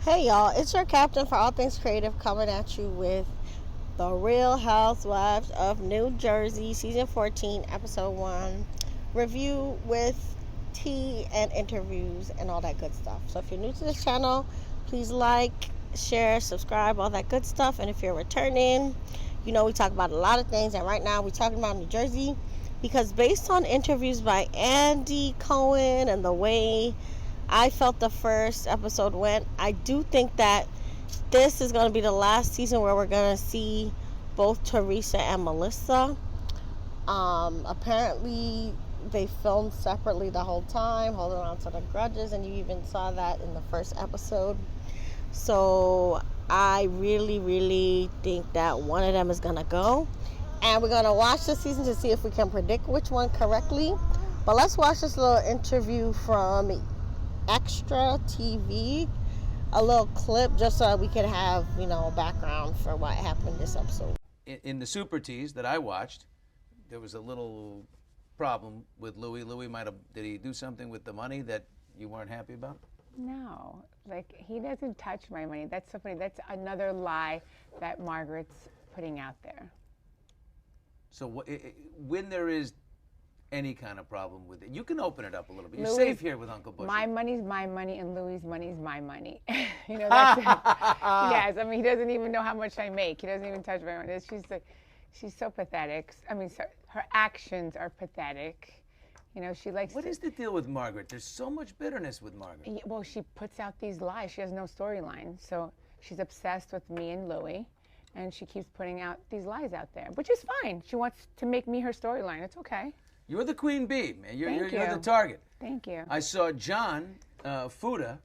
Hey y'all, it's your captain for all things creative coming at you with the Real Housewives of New Jersey, season 14, episode 1, review with tea and interviews and all that good stuff. So if you're new to this channel, please like, share, subscribe, all that good stuff. And if you're returning, you know we talk about a lot of things, and right now we're talking about New Jersey because based on interviews by Andy Cohen and the way I felt the first episode went, I do think that this is going to be the last season where we're going to see both Teresa and Melissa. Apparently, they filmed separately the whole time, holding on to the grudges, and you even saw that in the first episode. So I really think that one of them is going to go. And we're going to watch this season to see if we can predict which one correctly. But let's watch this little interview from Extra TV, a little clip just so we can have, a background for what happened this episode. In the Super Teas that I watched, there was a little problem with Louis. Did he do something with the money that you weren't happy about? No, he doesn't touch my money. That's so funny. That's another lie that Margaret's putting out there. So when there is any kind of problem with it, you can open it up a little bit. You're safe here with Uncle Bush. My money's my money, and Louis' money's my money. That's yes. I mean, he doesn't even know how much I make. He doesn't even touch my money. She's so pathetic. I mean, her actions are pathetic. She likes. What is the deal with Margaret? There's so much bitterness with Margaret. Yeah, well, she puts out these lies. She has no storyline, so she's obsessed with me and Louis, and she keeps putting out these lies out there, which is fine. She wants to make me her storyline. It's okay. You're the queen bee, man. You're the target. Thank you. I saw John Fuda.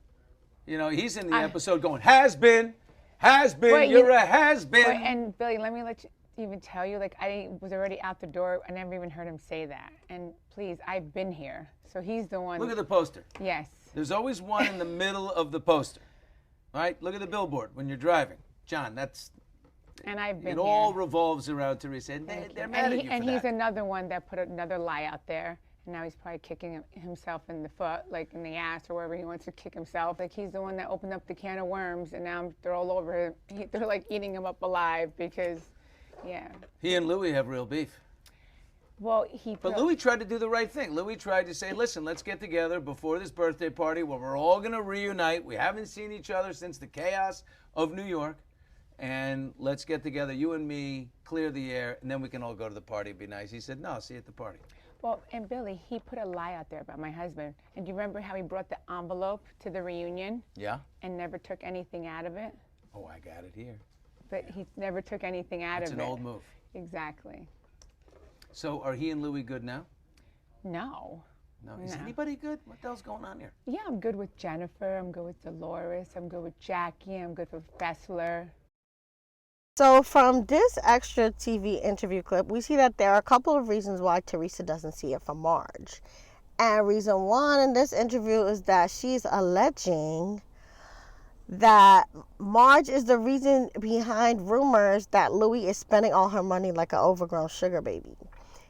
He's in the episode going, has been, you're a has been. And Billy, let me even tell you, I was already out the door. I never even heard him say that. And please, I've been here. So he's the one. Look at the poster. Yes. There's always one in the middle of the poster. Right? Look at the billboard when you're driving. John, that's... And I've been It all revolves around Teresa. And they're mad at you and for he's that. another one that put another lie out there. And now he's probably kicking himself in the foot, in the ass or wherever he wants to kick himself. He's the one that opened up the can of worms, and now they're all over him. They're eating him up alive because, yeah. He and Louis have real beef. Well, But Louis tried to do the right thing. Louis tried to say, listen, let's get together before this birthday party where we're all going to reunite. We haven't seen each other since the chaos of New York. And let's get together, you and me, clear the air, and then we can all go to the party. It'd be nice. He said, no, see you at the party. Well, and Billy, he put a lie out there about my husband. And do you remember how he brought the envelope to the reunion? Yeah. And never took anything out of it? Oh, I got it here. But he never took anything out of it. It's an old move. Exactly. So are he and Louis good now? No. No. Is anybody good? What the hell's going on here? Yeah, I'm good with Jennifer. I'm good with Dolores. I'm good with Jackie. I'm good with Fessler. So from this Extra TV interview clip, we see that there are a couple of reasons why Teresa doesn't see it from Marge. And reason one in this interview is that she's alleging that Marge is the reason behind rumors that Louis is spending all her money like an overgrown sugar baby.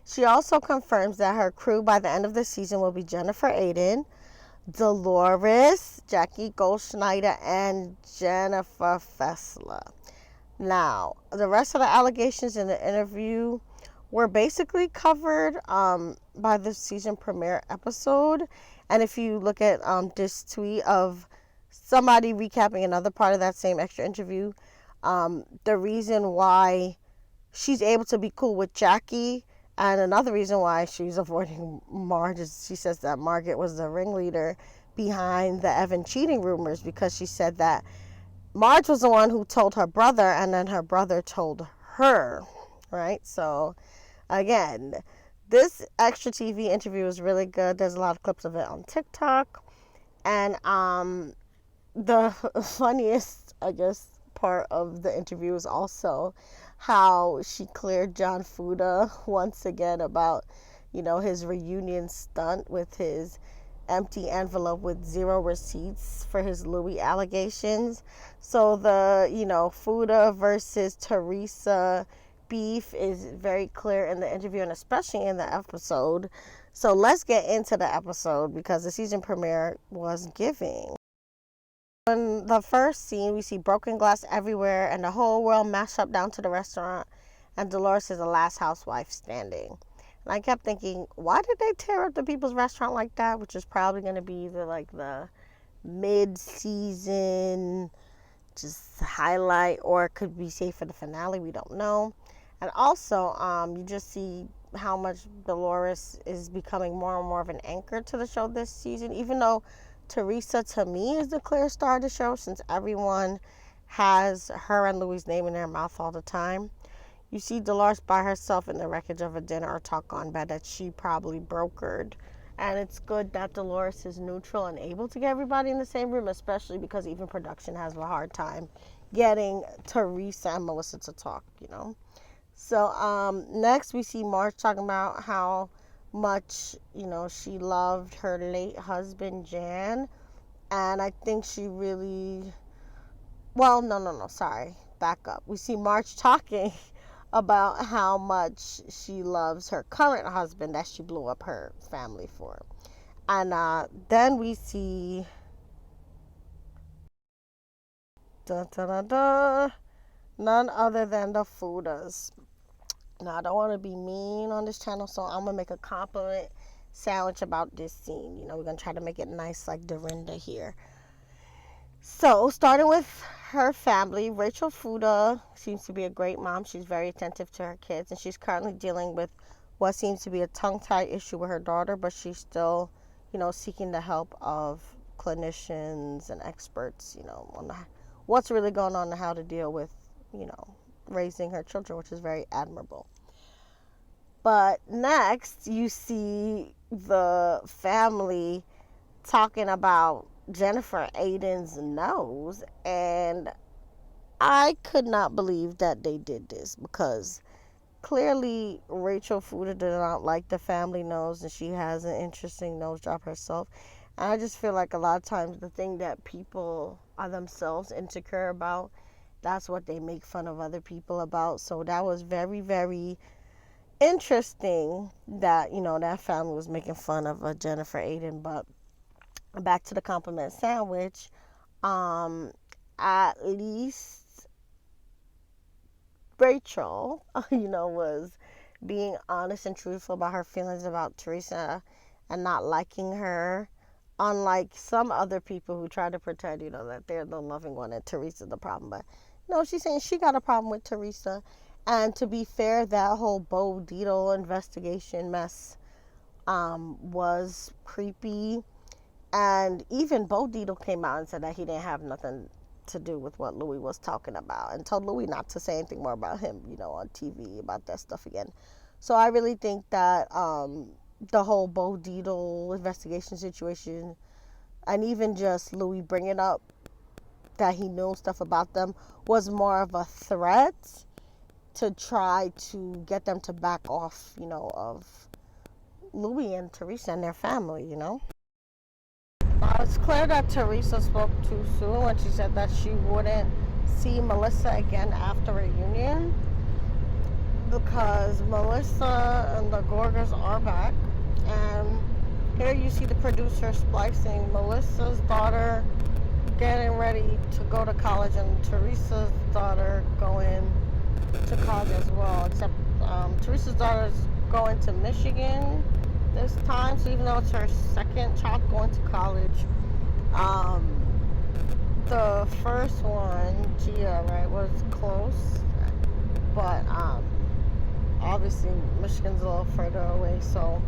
She also confirms that her crew by the end of the season will be Jennifer Aiden, Dolores, Jackie Goldschneider, and Jennifer Fessler. Now, the rest of the allegations in the interview were basically covered by the season premiere episode. And if you look at this tweet of somebody recapping another part of that same extra interview, the reason why she's able to be cool with Jackie and another reason why she's avoiding Marge is she says that Margaret was the ringleader behind the Evan cheating rumors because she said that Marge was the one who told her brother, and then her brother told her, right? So, again, this Extra TV interview is really good. There's a lot of clips of it on TikTok. And the funniest, I guess, part of the interview is also how she cleared John Fuda once again about, his reunion stunt with his empty envelope with 0 receipts for his Louis allegations. So the, Fuda versus Teresa beef is very clear in the interview and especially in the episode. So let's get into the episode because the season premiere was giving. In the first scene, we see broken glass everywhere and the whole world mashed up down to the restaurant, and Dolores is the last housewife standing. And I kept thinking, why did they tear up the people's restaurant like that? Which is probably going to be the mid-season just highlight, or it could be saved for the finale. We don't know. And also, you just see how much Dolores is becoming more and more of an anchor to the show this season, even though Teresa, to me, is the clear star of the show, since everyone has her and Louis' name in their mouth all the time. You see Dolores by herself in the wreckage of a dinner or talk on bed that she probably brokered. And it's good that Dolores is neutral and able to get everybody in the same room, especially because even production has a hard time getting Teresa and Melissa to talk, you know. So next we see Marge talking about how much, you know, she loved her late husband Jan, and I think she really, well, no, sorry, back up. We see Marge talking about how much she loves her current husband that she blew up her family for. And then we see none other than the Fudas. Now, I don't want to be mean on this channel, so I'm going to make a compliment sandwich about this scene. You know, we're going to try to make it nice like Dorinda here. So, starting with her family, Rachel Fuda seems to be a great mom. She's very attentive to her kids, and she's currently dealing with what seems to be a tongue-tied issue with her daughter, but she's still, you know, seeking the help of clinicians and experts, you know, on what's really going on and how to deal with, you know, raising her children, which is very admirable. But next, you see the family talking about Jennifer Aydin's nose, and I could not believe that they did this, because clearly Rachel Fuda did not like the family nose, and she has an interesting nose job herself. And I just feel like a lot of times the thing that people are themselves insecure about, that's what they make fun of other people about. So that was very, very interesting that, you know, that family was making fun of Jennifer Aydin. But back to the compliment sandwich, at least Rachel, you know, was being honest and truthful about her feelings about Teresa and not liking her, unlike some other people who try to pretend, you know, that they're the loving one and Teresa's the problem. But no, she's saying she got a problem with Teresa. And to be fair, that whole Bo Dietl investigation mess was creepy. And even Bo Dietl came out and said that he didn't have nothing to do with what Louis was talking about, and told Louis not to say anything more about him, you know, on TV about that stuff again. So I really think that the whole Bo Dietl investigation situation, and even just Louis bringing up that he knew stuff about them, was more of a threat to try to get them to back off, you know, of Louis and Teresa and their family, you know. It's clear that Teresa spoke too soon when she said that she wouldn't see Melissa again after a reunion, because Melissa and the Gorgas are back. And here you see the producer splicing Melissa's daughter getting ready to go to college and Teresa's daughter going to college as well, except Teresa's daughter is going to Michigan this time, so even though it's her second child going to college, the first one, Gia, right, was close, but obviously Michigan's a little further away, so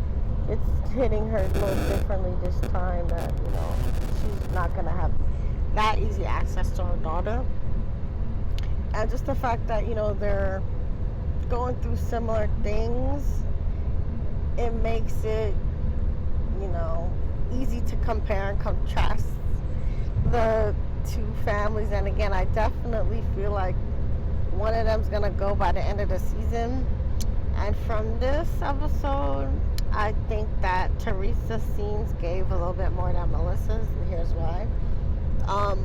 it's hitting her a little differently this time, that, you know, she's not going to have that easy access to her daughter. And just the fact that, you know, they're going through similar things, it makes it, you know, easy to compare and contrast the two families. And again, I definitely feel like one of them's gonna go by the end of the season. And from this episode, I think that Teresa's scenes gave a little bit more than Melissa's, and here's why.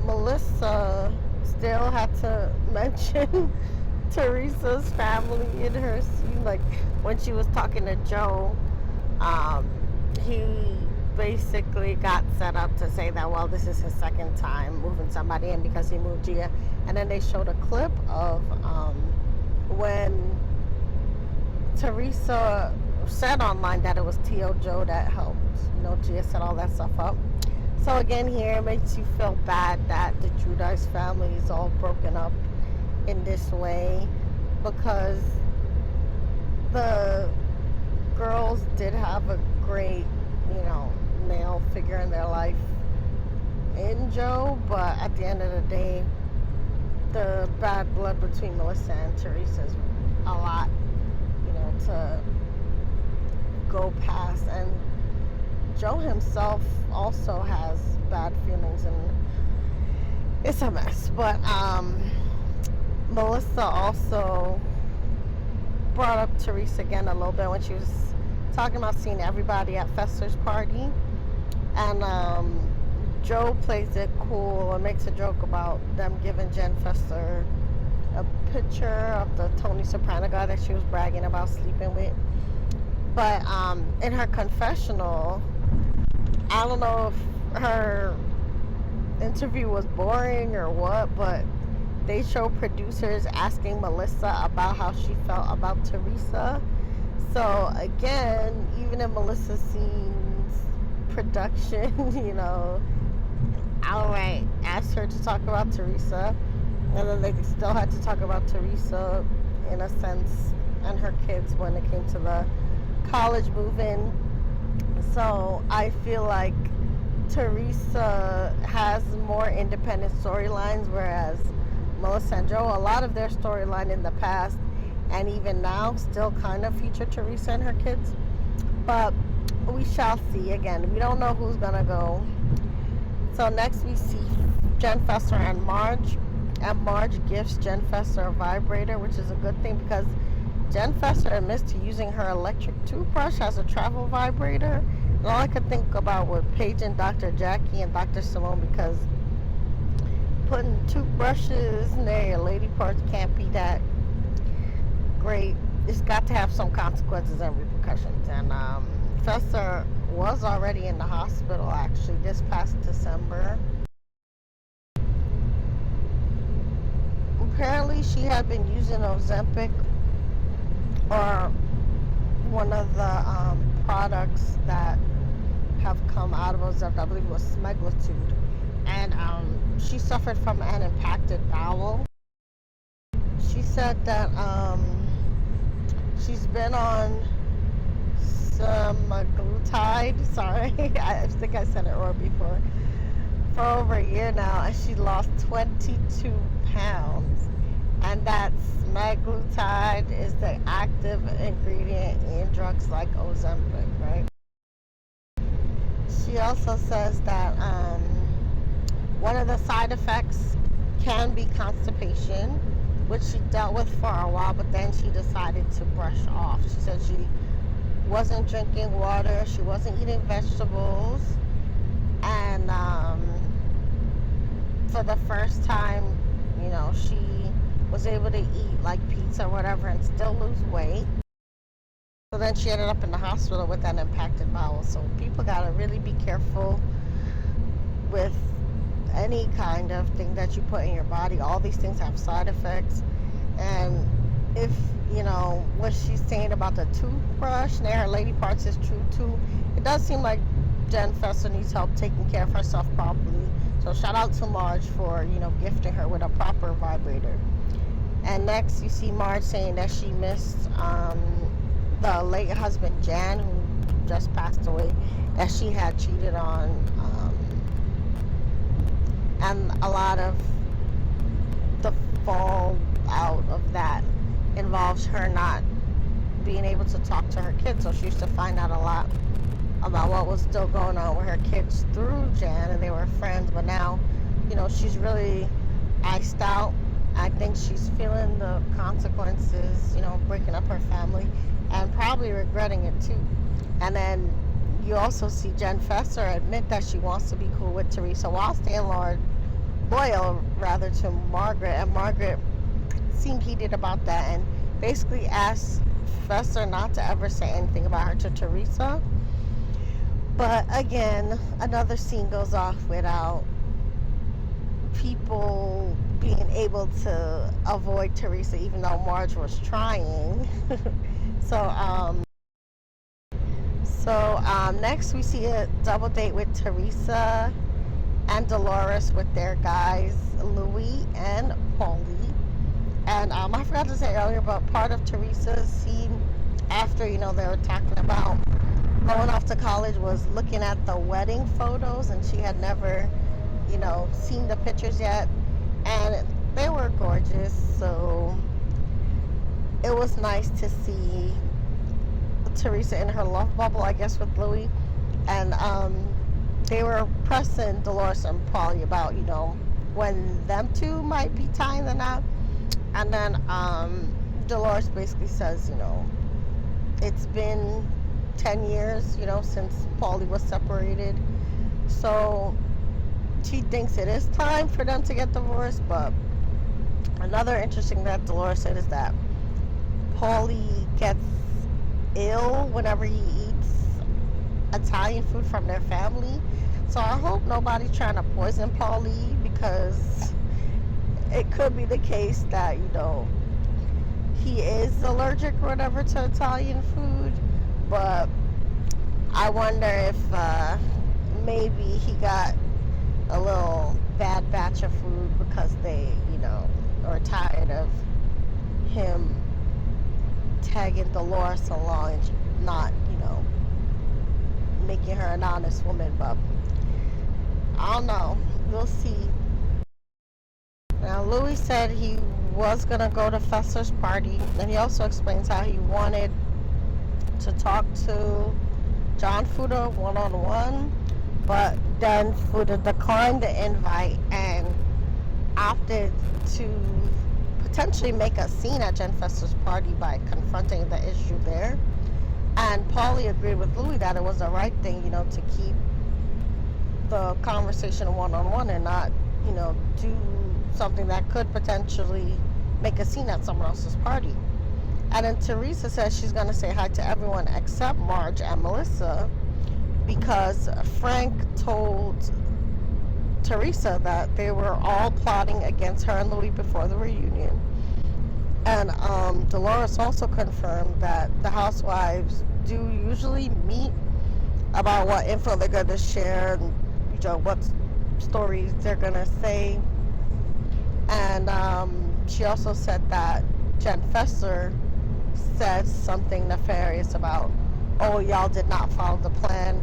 Melissa still had to mention Teresa's family in her scene. Like when she was talking to Joe, basically got set up to say that, well, this is his second time moving somebody in because he moved Gia. And then they showed a clip of when Teresa said online that it was T.O. Joe that helped, Gia set all that stuff up. So again, here it makes you feel bad that the Giudice family is all broken up in this way, because the girls did have a great, male figure in their life in Joe, but at the end of the day, the bad blood between Melissa and Teresa is a lot, to go past. And Joe himself also has bad feelings, and it's a mess. But Melissa also brought up Teresa again a little bit when she was talking about seeing everybody at Fester's party. And Joe plays it cool and makes a joke about them giving Jen Fester a picture of the Tony Soprano guy that she was bragging about sleeping with. But in her confessional, I don't know if her interview was boring or what, but they show producers asking Melissa about how she felt about Teresa. So again, even in Melissa's scenes, production, outright asked her to talk about Teresa, and then they still had to talk about Teresa in a sense and her kids when it came to the college move-in. So I feel like Teresa has more independent storylines, whereas Melissa and Joe, a lot of their storyline in the past and even now still kind of feature Teresa and her kids. But we shall see. Again, we don't know who's gonna go. So next we see Jen Fester and Marge. And Marge gifts Jen Fester a vibrator, which is a good thing because Jen Fester admits to using her electric toothbrush as a travel vibrator. And all I could think about was Paige and Dr. Jackie and Dr. Simone, because putting toothbrushes near your lady parts can't be that great. It's got to have some consequences and repercussions. And Fester was already in the hospital actually this past December. Apparently she had been using Ozempic, or one of the products that have come out of Ozempic, I believe it was semaglutide, and she suffered from an impacted bowel. She said that she's been on semaglutide, sorry, I think I said it wrong before, for over a year now, and she lost 22 pounds. And that semaglutide is the active ingredient in drugs like Ozempic, right? She also says that one of the side effects can be constipation, which she dealt with for a while, but then she decided to brush off. She said she wasn't drinking water, she wasn't eating vegetables, and for the first time, she was able to eat like pizza or whatever and still lose weight. So then she ended up in the hospital with an impacted bowel. So people gotta really be careful with any kind of thing that you put in your body. All these things have side effects. And if, what she's saying about the toothbrush near her lady parts is true too, it does seem like Jen Fester needs help taking care of herself properly. So shout out to Marge for, gifting her with a proper vibrator. And next you see Marge saying that she missed the late husband Jan, who just passed away, that she had cheated on. And a lot of the fallout of that involves her not being able to talk to her kids. So she used to find out a lot about what was still going on with her kids through Jan, and they were friends, but now, she's really iced out. I think she's feeling the consequences, breaking up her family, and probably regretting it too. And then you also see Jen Fester admit that she wants to be cool with Teresa while staying loyal to Margaret, and Margaret seemed heated about that and basically asked Fester not to ever say anything about her to Teresa. But again, another scene goes off without people being able to avoid Teresa, even though Marge was trying. so, next we see a double date with Teresa and Dolores with their guys, Louis and Paulie. And I forgot to say earlier, but part of Teresa's scene after, they were talking about going off to college was looking at the wedding photos, and she had never, seen the pictures yet. And they were gorgeous, so it was nice to see Teresa in her love bubble, I guess, with Louis. And they were pressing Dolores and Paulie about, when them two might be tying the knot. And then Dolores basically says, it's been 10 years, since Paulie was separated. So she thinks it is time for them to get divorced. But another interesting that Dolores said is that Paulie gets ill whenever he eats Italian food from their family. So I hope nobody's trying to poison Paulie, because it could be the case that, he is allergic or whatever to Italian food. But I wonder if maybe he got a little bad batch of food because they, are tired of him tagging Dolores along and not, making her an honest woman. But I don't know. We'll see. Now, Louis said he was going to go to Fesser's party, and he also explains how he wanted to talk to John Fuda one-on-one, but then Fuda declined the invite and opted to potentially make a scene at Jen Fesser's party by confronting the issue there. And Paulie agreed with Louis that it was the right thing, to keep the conversation one-on-one and not, do something that could potentially make a scene at someone else's party. And then Teresa says she's going to say hi to everyone except Marge and Melissa, because Frank told Teresa that they were all plotting against her and Louis before the reunion. And Dolores also confirmed that the Housewives do usually meet about what info they're going to share and what stories they're going to say. And she also said that Jen Fesser said something nefarious about, y'all did not follow the plan,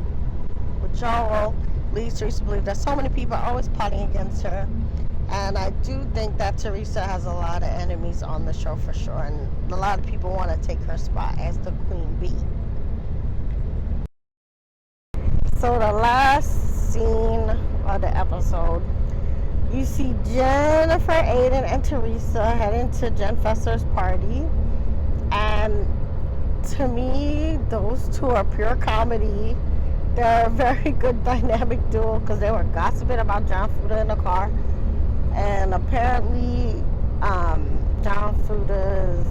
which all leads Teresa to believe that so many people are always plotting against her. And I do think that Teresa has a lot of enemies on the show for sure, and a lot of people want to take her spot as the queen bee. So the last scene of the episode, you see Jennifer, Aiden, and Teresa heading to Jen Fesser's party. And to me, those two are pure comedy. They're a very good dynamic duo because they were gossiping about John Fuda in the car. And apparently, John Fuda's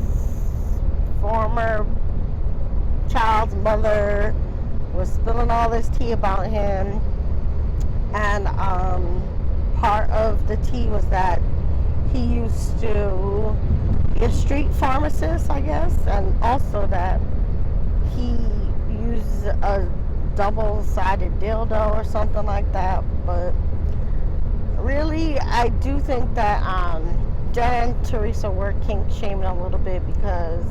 former child's mother was spilling all this tea about him. And part of the tea was that he used to be a street pharmacist, I guess, and also that he used a double-sided dildo or something like that. But really, I do think that Jen and Teresa were kink shaming a little bit, because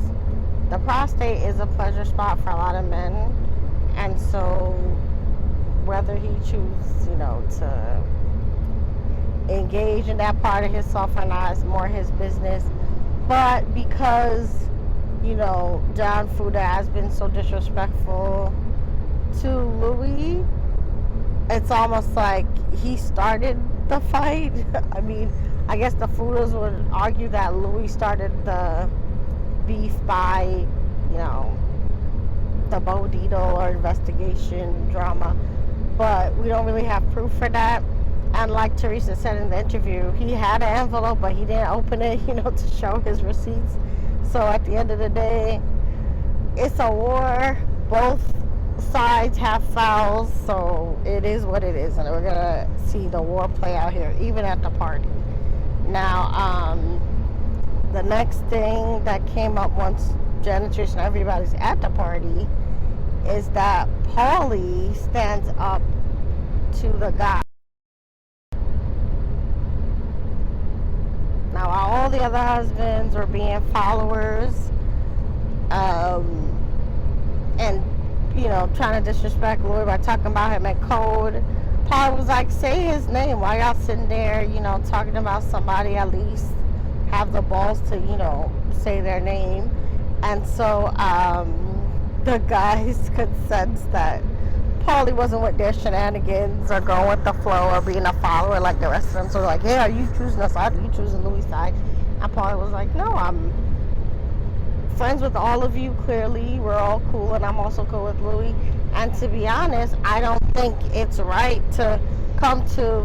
the prostate is a pleasure spot for a lot of men, and so whether he chooses, to engage in that part of himself or not is more his business. But because, John Fuda has been so disrespectful to Louis, it's almost like he started the fight. I mean, I guess the Fudas would argue that Louis started the beef by, the Bo Dietl or investigation drama, but we don't really have proof for that. And like Teresa said in the interview, he had an envelope, but he didn't open it, to show his receipts. So at the end of the day, it's a war. Both sides have fouls, so it is what it is, and we're gonna see the war play out here, even at the party. Now, the next thing that came up once Jen and Trish and everybody's at the party is that Paulie stands up to the guy. Now, while all the other husbands were being followers, and trying to disrespect Louis by talking about him in code, Paulie was like, say his name. Why y'all sitting there, talking about somebody? At least have the balls to, say their name. And so the guys could sense that Paulie wasn't with their shenanigans or going with the flow or being a follower like the rest of them. So like, hey, are you choosing a side? Are you choosing Louis' side? And Paulie was like, no, I'm friends with all of you, clearly. We're all cool, and I'm also cool with Louis. And to be honest, I don't think it's right to come to,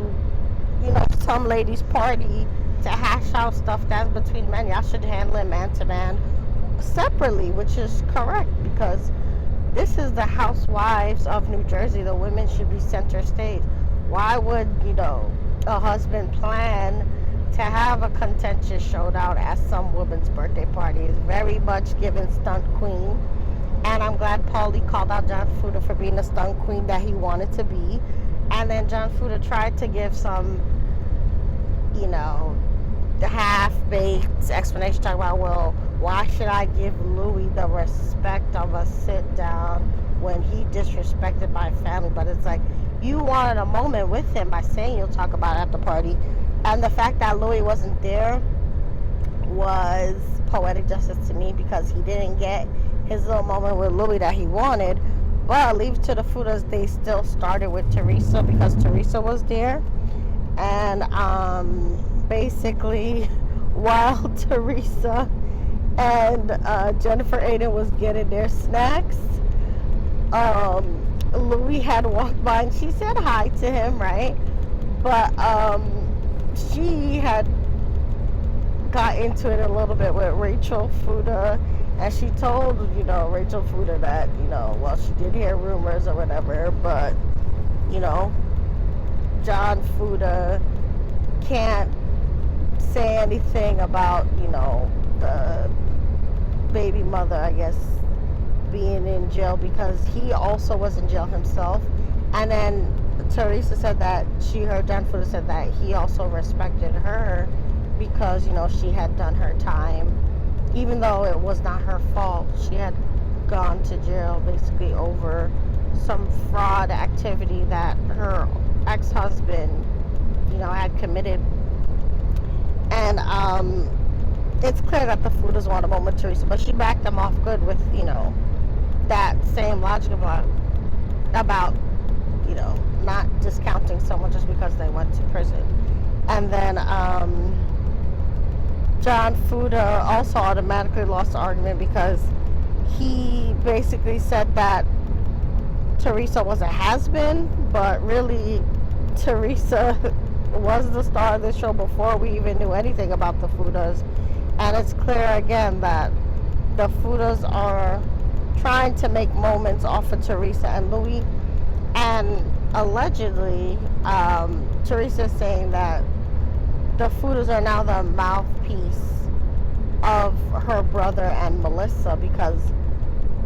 some lady's party to hash out stuff that's between men. Y'all should handle it man to man separately, which is correct, because this is the Housewives of New Jersey. The women should be center stage. Why would, a husband plan to have a contentious showdown at some woman's birthday party? Is very much given stunt queen. And I'm glad Paulie called out John Fuda for being the stunt queen that he wanted to be. And then John Fuda tried to give some, the half-baked explanation, talking about, well, why should I give Louis the respect of a sit-down when he disrespected my family? But it's like, you wanted a moment with him by saying you'll talk about it at the party. And the fact that Louis wasn't there was poetic justice to me, because he didn't get his little moment with Louis that he wanted. But leave to the Fudas, they still started with Teresa because Teresa was there. And basically, while Teresa and Jennifer Aiden was getting their snacks, Louis had walked by and she said hi to him, right? But she had got into it a little bit with Rachel Fuda, and she told, Rachel Fuda that, well, she did hear rumors or whatever, but, John Fuda can't say anything about, the baby mother, I guess, being in jail, because he also was in jail himself. And then Teresa said that she heard John Fuda said that he also respected her because, she had done her time, even though it was not her fault. She had gone to jail basically over some fraud activity that her ex-husband, had committed. And it's clear that the Fudas want a moment with Teresa, but she backed them off good with, that same logic about not discounting someone just because they went to prison. And then John Fuda also automatically lost the argument because he basically said that Teresa was a has-been, but really Teresa was the star of the show before we even knew anything about the Fudas. And it's clear again that the Fudas are trying to make moments off of Teresa and Louis. And allegedly, Teresa is saying that the Fudas are now the mouthpiece of her brother and Melissa, because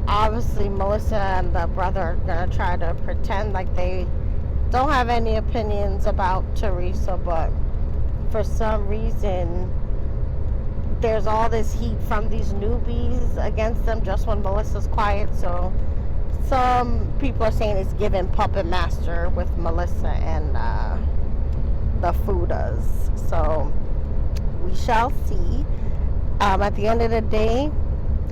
obviously Melissa and the brother are going to try to pretend like they don't have any opinions about Teresa, but for some reason there's all this heat from these newbies against them just when Melissa's quiet. So some people are saying it's given puppet master with Melissa and the Fudas. So we shall see. At the end of the day,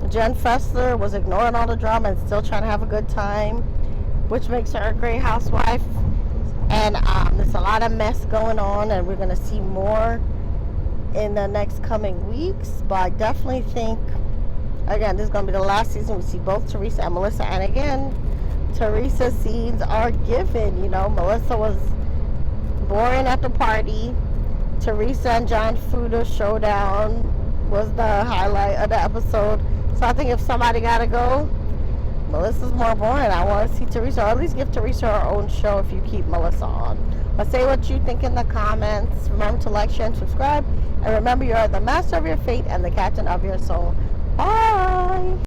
Jen Fessler was ignoring all the drama and still trying to have a good time, which makes her a great housewife. And there's a lot of mess going on, and we're going to see more in the next coming weeks. But I definitely think, again, this is going to be the last season. We see both Teresa and Melissa. And again, Teresa's scenes are given. Melissa was boring at the party. Teresa and John Fuda showdown was the highlight of the episode. So I think if somebody got to go, Melissa's more boring. I want to see Teresa, or at least give Teresa her own show if you keep Melissa on. But say what you think in the comments. Remember to like, share, and subscribe. And remember, you are the master of your fate and the captain of your soul. Bye!